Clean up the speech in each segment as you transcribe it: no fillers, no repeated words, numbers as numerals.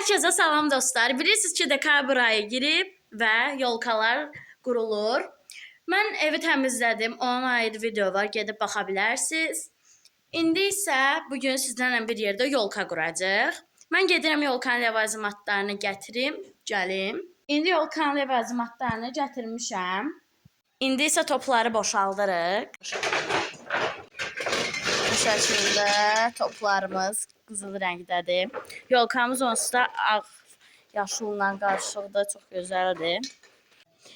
Herkese salam dostlar. Bilirsiniz ki dekabr ayı girib və yolkalar qurulur. Mən evi təmizlədim. Ona aid video var. Gedib baxa bilərsiniz. İndi isə bugün sizlərlə bir yerdə yolka quracağıq. Mən gedirəm yolkanın ləvazimatlarını gətirim, gəlim. İndi yolkanın ləvazimatlarını gətirmişəm. İndi isə topları boşaldırıq. Bu şəkildə toplarımız qızıl rəngdədir. Yolkamız onsuz da ağ yaşılla qarışıqdır, çox gözəldir.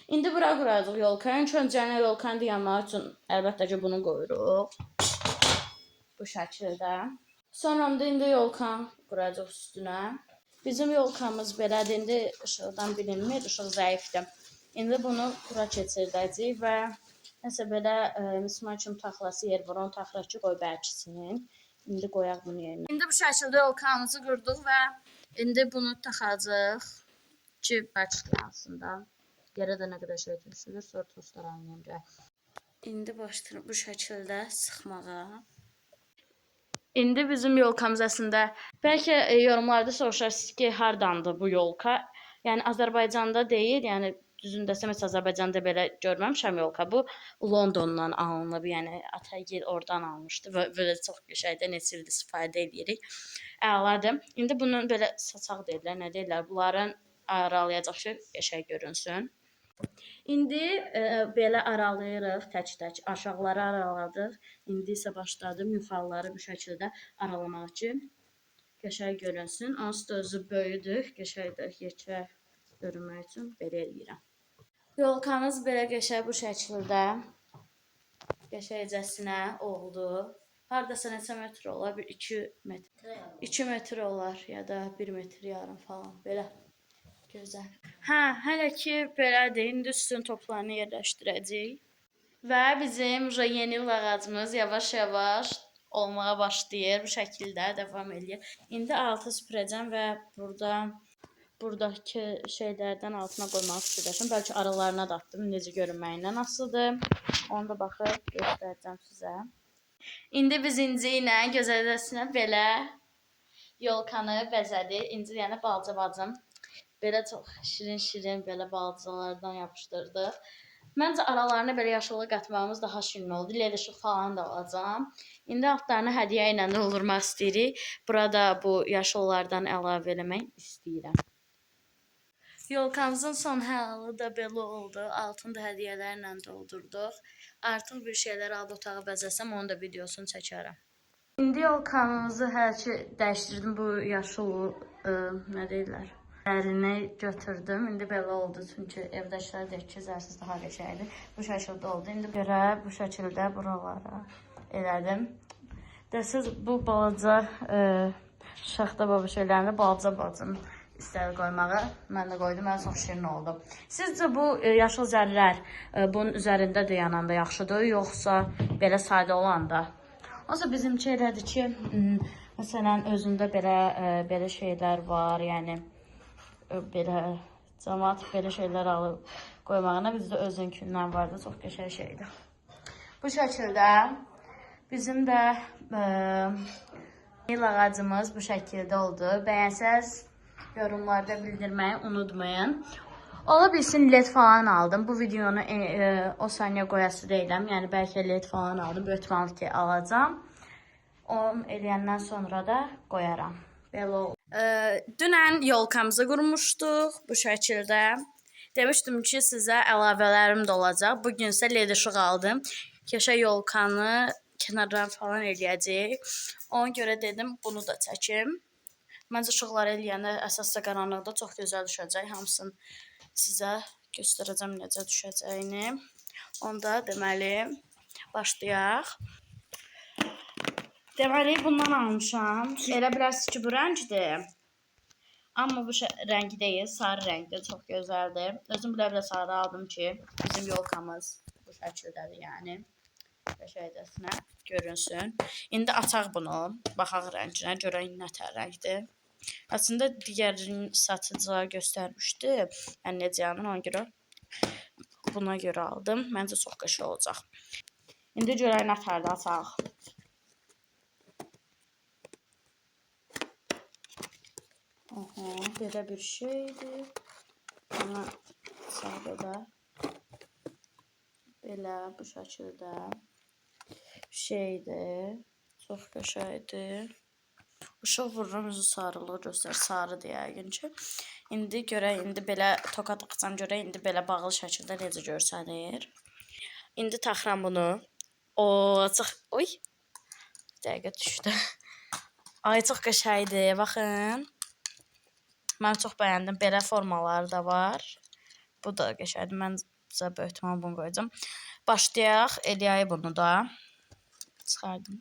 İndi bura quracağıq yolkanı. İlk öncə yolkanı dayanmaq üçün əlbəttə ki bunu qoyuruq. Bu şəkildə. Sonra da indi yolkanı quracağıq üstünə. Bizim yolkamız belədir. İndi işıqdan bilinmir, işıq zəifdir. İndi bunu bura keçirdəcəyik və nəsə belə mismar kimi taxlası yer var, onu taxıraq ki, qoy bərkisin. İndi qoyaq bunu yerinə. İndi bu şəkildə yolkamızı qurduq və indi bunu taxacaq ki, bərkisin da. Yerə də nə qədər şey tökülür, sonra tostlar anlayacaq. İndi başlayırıq bu şəkildə sıxmağa. İndi bizim yolkamız əslində, bəlkə yorumlarda soruşarsınız ki, hardandır bu yolka? Yəni Azərbaycanda deyil, yəni düzün desəm, heç Azərbaycanda belə görməmişəm yolka. Bu Londondan alınıb, yəni Atagil oradan almışdı və belə çox qəşəngdir, neçə ildir istifadə edirik. Əladır. İndi bunun belə saçaq deyirlər, nə deyirlər? Bunların aralayacaq ki, qəşəng görünsün. İndi belə aralayırıq tək-tək, aşağıları araladıq. İndi isə başladım yuxarıları bu şəkildə aralamaq ki, qəşəng görünsün. Onsuz da özü böyüdür, qəşəngdir, yekə görünmək üçün belə eləyirəm. Yolkamız belə qəşəng bu şəkildə qəşəngcəsinə oldu. Hardasa neçə metr olar? 2 metr. 2 metr olar ya da 1 metr yarım falan belə. Gözəl. Hələ ki belədir. İndi üstün toplarını yerləşdirəcəyik. Və bizim yeni ağacımız yavaş-yavaş olmağa başlayır. Bu şəkildə davam edir. İndi altı süpürəcəm və buradakı şeylərdən altına qoymaq fikirləşim. Bəlkə aralarına da atdım. Necə görünməyindən asılıdır. Onu da baxıb göstərəcəm sizə. İndi biz İnci ilə gözəlcəsinə belə yolkanı bəzədik. İnci yəni balaca bacım. Belə çox şirin-şirin belə balacalardan yapışdırdıq. Məncə aralarına belə yaşıllıq qatmağımız daha şirin oldu. LED işıq falan da alacağam. İndi altlarını hədiyyə ilə doldurmaq istəyirik. Burada bu yaşıllardan əlavə eləmək istəyirəm. Yolkamızın son halı da belə oldu. Altını da hədiyyələrlə doldurduq. Artıq bir şeylər alıb otağı bəzəsəm, onun da videosunu çəkərəm. İndi yolkamızı hələ ki dəyişdirdim. Bu yaşıl, nə deyirlər? Ərini götürdüm. İndi belə oldu. Çünki evdəkilər deyir ki, zərsiz daha qəşəngdir. Bu şəkildə oldu. İndi görə bu şəkildə buralara elədim. Dəsiz bu balaca şaxta baba şeylərində balaca bacım istədi qoymağı. Mən də qoydum. Mən çox şirin oldu. Sizcə bu yaşıl zərrlər bunun üzərində dayananda yaxşıdır, yoxsa belə sadə olanda? Olsa bizimki elədir ki, məsələn, özündə belə şeylər var, yəni belə cəmaət belə şeylər alıb qoymağına bizdə özünkindən vardı, çox qəşəng şeydir. Bu şəkildə bizim də yıl ağacımız bu şəkildə oldu. Bəyənsəz yorumlarda bildirməyi unutmayın. Ola bilsin LED falan aldım. Bu videonu o saniyə qoyası deyiləm. Yəni bəlkə LED falan aldım. Böyütməli ki alacağam. Onu eləyəndən sonra da qoyaram. Belə oldu. Dünən yolkamızı qurmuşduq bu şəkildə. Demişdim ki, sizə əlavələrim də olacaq. Bugün isə LED işıq aldım. Keşə yolkanı kənardan falan eləyəcək. Ona görə dedim, bunu da çəkim. Məncə işıqları eləyəndə əsasda qaranlıqda çox gözəl düşəcək. Hamısını sizə göstərəcəm necə düşəcəyini. Onda deməli, başlayaq. Deməli, bundan almışam. Elə bilərsiniz ki, bu rəngdir. Amma bu rəng deyil, sarı rəngdir. Çox gözəldir. Özüm belə sarı aldım ki, bizim yolkamız bu şəkildədir, yəni. Qəşəngcəsinə görünsün. İndi açaq bunu. Baxaq rənginə, görək nə tər rəngdir. Aslında digərini satıcılar göstərmişdi. Yəni necə yanır, ona görə buna görə aldım. Məncə çox qəşəng olacaq. İndi görək nə tərdə açaq. Aha, belə bir şeydir. Ona sağda belə bu şəkildə şeydir. Çox qəşəngdir. Işıq vururum, üzü sarılığı göstər, sarıdır yəqin ki. İndi görək, indi belə toka taxsam görək, indi belə bağlı şəkildə necə görsənir. İndi taxıram bunu. O, çox, oy, dəqiqə düşdü. Ay, çox qəşəngdir, baxın. Mən çox bəyəndim, belə formaları da var. Bu da qəşəngdir, mən sizə böyük ihtimal bunu qoyacağım. Başlayaq, eləyək bunu da. Çıxardım.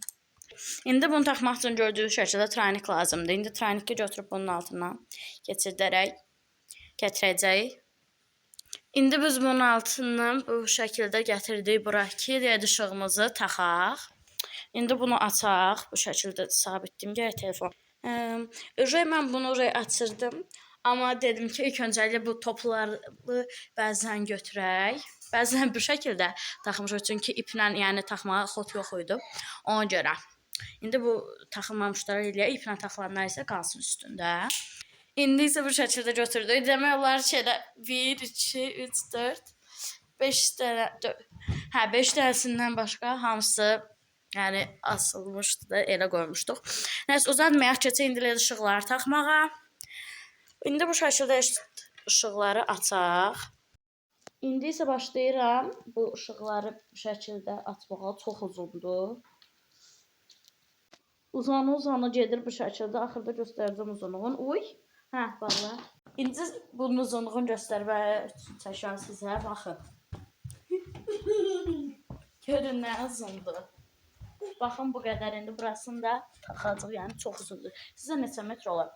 İndi bunu taxmaq üçün gördüyünüz şəkildə traynik lazımdır. İndi trayniki götürüb bunun altından gətirəcəyik. İndi biz bunun altından bu şəkildə gətirdik bura ki, işığımızı taxaq. İndi bunu açaq. Bu şəkildə sabitləyim gərək telefon. Mən bunu açırdım. Amma dedim ki, ilk öncəliklə bu topları bəzən götürək. Bəzən bu şəkildə taxmışıq çünki iplə, yəni taxmağa xot yox idi. Ona görə. İndi bu taxılmamışları eləyək, iplə taxılanlar isə qalsın üstündə. İndi isə bu şəkildə götürdük. Demək olar ki, 1, 2, 3, 4, 5 dənə, 5 dənəsindən başqa hamısı yəni asılmışdı da, elə qoymuşduq. Nəysə, uzatmayaq, keçək indi işıqları taxmağa. İndi bu şəkildə işıqları açaq. İndi isə başlayıram bu işıqları bu şəkildə açmağa. Çox uzundur. Uzanı gedir bu şəkildə. Axırda göstərəcəm uzunluğun. Uy, bağla. İndi bunun uzunluğunu göstərmək üçün çəkən sizə baxın. Görün nə uzundur. Baxın bu qədər. İndi burasını da taxacaq, yəni çox uzundur. Sizə neçə metr olar?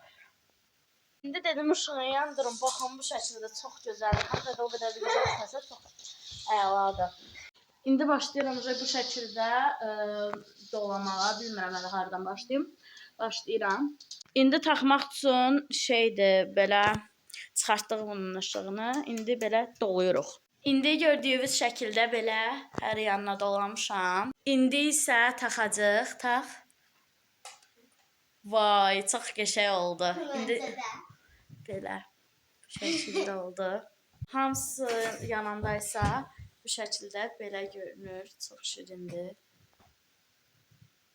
İndi dedim ışığı yandırın. Baxın bu şəkildə çox gözəldir. Hətta da o qədər də gözəl çıxmasa çox əladır. İndi başlayıram bu şəkildə dolamağa. Bilmirəm hələ hardan başlayım. Başlayıram. İndi taxmaq üçün şeydir, belə çıxartdıq bunun ışığını. İndi belə doluyuruq. İndi gördüyünüz şəkildə belə hər yanına dolamışam. İndi isə taxacaq. Tax. Vay, çox qəşəng oldu. İndi belə şəkildə oldu. Hamısı yanındaysa bu şəkildə belə görünür. Çox şirindir.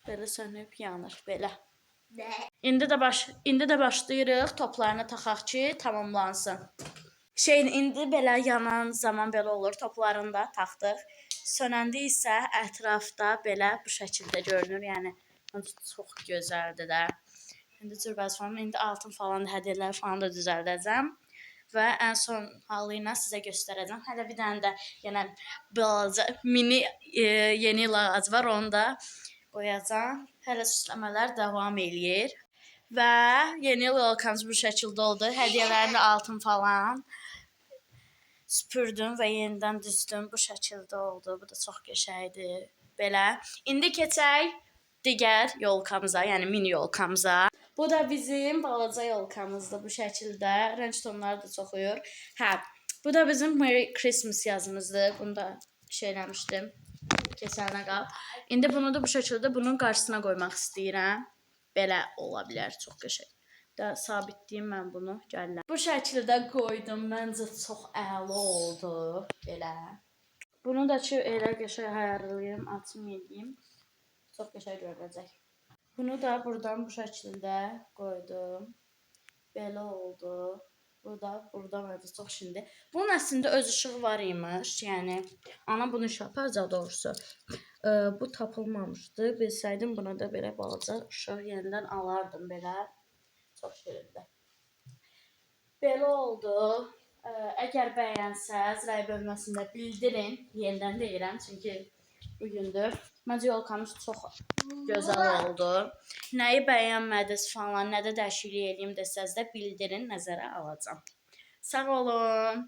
Belə sönüb yanır, belə. İndi də başlayırıq toplarını taxaq ki, tamamlansın. İndi belə yanan zaman belə olur. Toplarını da taxdıq. Sönəndə isə ətrafda belə bu şəkildə görünür. Yəni çox gözəldir də. İndi cürbəz falan, indi altın falan, hədiyyələr falan da düzəldəcəm. Və ən son halı ilə sizə göstərəcəm. Hələ bir dənə də yenə balaca mini yeni il ağacı var, onu da qoyacam. Hələ süsləmələr davam eləyir. Və yeni il yolkamız bu şəkildə oldu. Hədiyyələrini altın falan süpürdüm və yenidən düzdüm. Bu şəkildə oldu. Bu da çox qəşəngdir. Belə. İndi keçək digər yolkamıza, yəni mini yolkamıza. Bu da bizim balaca yolkamızdır bu şəkildə. Rəng tonları da çox uyur. Bu da bizim Merry Christmas yazımızdır. Bunu da şeyləmişdim. Keçənə qal. İndi bunu da bu şəkildə bunun qarşısına qoymaq istəyirəm. Belə ola bilər, çox qəşəng. Sabitləyim mən bunu, gəlirəm. Bu şəkildə qoydum. Məncə çox əla oldu. Belə. Bunu da ki, elə qəşəng ayarlayım, açım edeyim. Çox qəşəng görünəcək. Bunu da buradan bu şəkildə qoydum. Belə oldu. Bu da burada məncə çox şirindir. Bunun əslində öz işığı var imiş. Yəni, ana bunu iş yapacaq doğrusu. Bu tapılmamışdı. Bilsəydim buna da belə balaca işıq yenidən alardım belə. Çox şirindir. Belə oldu. Əgər bəyənsəz, rəy bölməsində bildirin. Yenidən deyirəm, çünki bugündür. Məncə yolkamız çox gözəl oldu. Nəyi bəyənmədiniz falan, nədə dəyişiklik edeyim desəz də bildirin, nəzərə alacam. Sağ olun.